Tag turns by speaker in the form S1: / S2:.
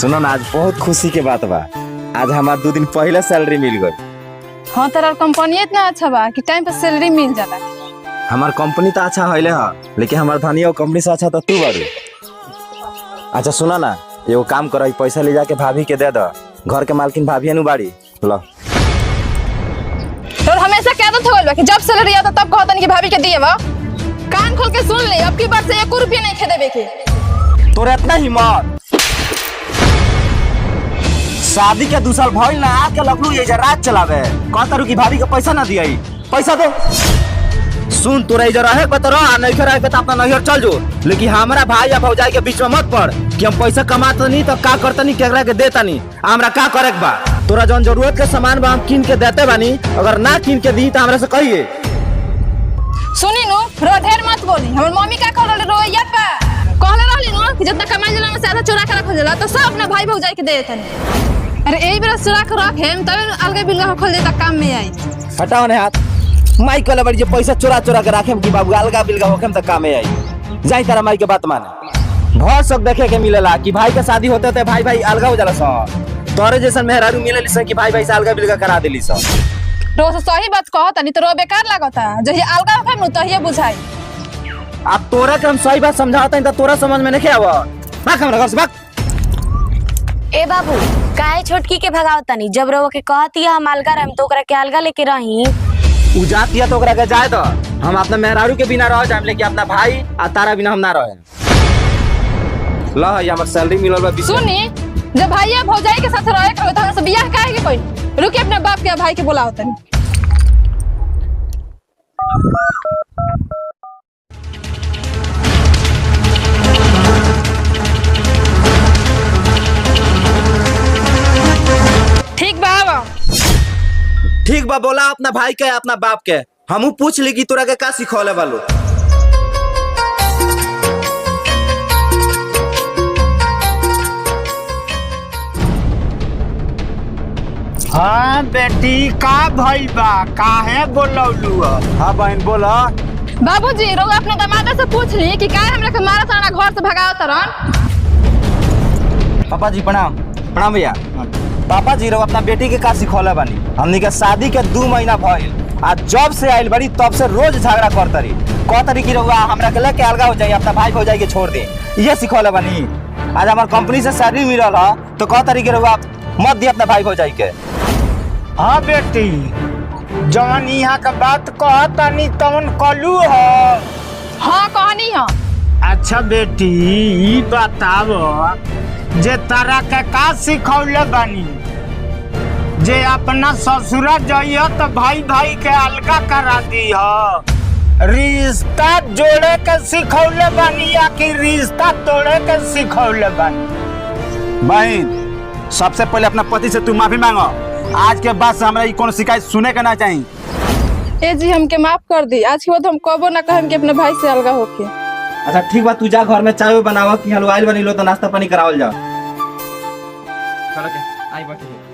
S1: सुनो ना, आज बहुत खुशी के बात बा। आज हमार 2 दिन पहले सैलरी मिल गई।
S2: हाँ, तेरा कंपनी इतना अच्छा बा कि टाइम पे सैलरी मिल जाला।
S1: हमार कंपनी तो अच्छा होले है, लेकिन हमार धनिया कंपनी से अच्छा तो तू बारू। अच्छा सुना ना, एगो काम करो, पैसा ले जाके भाभी के दे दो। घर के मालकिन भाभी नु बाड़ी लो।
S2: तो हमेशा कहत होल बा कि जब सैलरी आता तब कहतन कि भाभी के दिए बा। कान खोल के सुन ले, अब की बार से 1 रुपया नहीं खे देबे के।
S1: तोरे इतना हिम्मत? शादी के 2 साल भइल ना, आके लगलू ये रात चलावे। कहतारू कि भाभी के पैसा ना दियाई, पैसा दो। सुन, तोरा इधर रहे के तो रह, नहीं रहे के तो अपना नैहर चल जो, लेकिन हमारा भाई या भौजाई के बीच में मत पड़ कि हम पैसा कमाते नहीं तो का करते नहीं, केकरा के देता नहीं। हमरा का करे के बा? तोरा जौन जरूरत के सामान बा हम कीन के देते बानी, अगर ना कीन के दी तो हमरा से कहिए।
S2: सुनी नु, रो ढेर मत बोली। हमर मम्मी का कहल रोइया पा कहले रहली नु कि जितना कमाई जला में से आधा चोरा के रखल जाला, तो सब अपना भाई भौजाई के दे देतन। अरे एही बेरा चोरा के रखेम तब अलगे बिलगा होखल दे त काम में आई।
S1: हटाओ ने हाथ। माई कहले बड़ी जे पैसा चोरा के राखेम कि बाबू अलगा बिलगा होखेम त काम में आई। जाई तारा माई के बात माने। बहुत सब देखे के मिलेला कि भाई के शादी होते तो भाई भाई अलगा हो जाला स। तोरे जैसन मेहरारू मिलेली स कि भाई भाई से अलगा बिलगा करा देली स।
S2: रो से सही बात कहत नहीं तो रो बेकार लागता। जही अलगा होखेम नु तहिए बुझाई।
S1: अब तोरा के हम सही बात समझाता हई त तोरा समझ में नहीं आवा। भाग हमरा घर से भाग।
S3: ए बाबू, काहे छोटकी के भगावतनी? जब रोवा के कहती हम अलगा रहम तो ओकरा के अलगा लेके रही।
S1: उ जातिया तो ओकरा के जाए दो। हम अपना मेहरारू के बिना रह जाम, लेकिन अपना भाई आ तारा बिना हम ना रहे। ला है हमर सैलरी मिलल बा।
S2: सुनी, जब भाई भौजाई के साथ रहे के तो हमसे बियाह काहे के कोई? रुके अपने बाप के भाई के बुलाओ तनी। ठीक बा बा।
S1: ठीक बा, बोला अपना भाई के अपना बाप के। हमू पूछ ली कि तोरा के का सिखौले बालो।
S4: हाँ बेटी, का भइल बा? काहे बोलौलू?
S1: हाँ बहन बोला।
S2: बाबूजी, रोग अपने दामाद से पूछ ली कि काहे हमरा के मारा ताना घर से भगाओ तरन।
S1: पापा जी प्रणाम। प्रणाम भैया। पापा जी, अपना बेटी के का सिखौले बानी? हमनी के शादी के 2 महीना भइल, आज जब से आइल बड़ी तब से रोज झगड़ा करतरी। कहतरी कि रउआ हमरा के लेके अलगा हो जाई, अपना भाई भौजाई के छोड़ दे। ये सिखौले बानी। आज हमार कंपनी से सैलरी मिलल ह तो कहतरी कि रउआ मत दी अपना भाई भौजाई के।
S4: हाँ बेटी, जवन यहाँ का बात कहतनी तवन कलू ह।
S2: हाँ कहनी ह।
S4: अच्छा बेटी, ई बताव जे तारा के का सिखौले बानी? जे अपना ससुरा जाइए तो भाई भाई के अलगा करा दी ह। रिश्ता जोड़े के सिखौले बानी या कि रिश्ता तोड़े के सिखौले बानी?
S1: बहन, सबसे पहले अपना पति से तू माफी मांगो। आज के बाद से हमरा ई कोनो शिकायत सुने के ना चाहिए।
S2: ए जी, हमके माफ कर दी। आज के बाद हम कबो ना कहम कि अपने भाई से अलगा होके।
S1: अच्छा ठीक बा, तू जा घर में चाय बनावा कि हलवाई बनी लो तो नाश्ता पानी करावल जाओ। चलो के आई बैठे।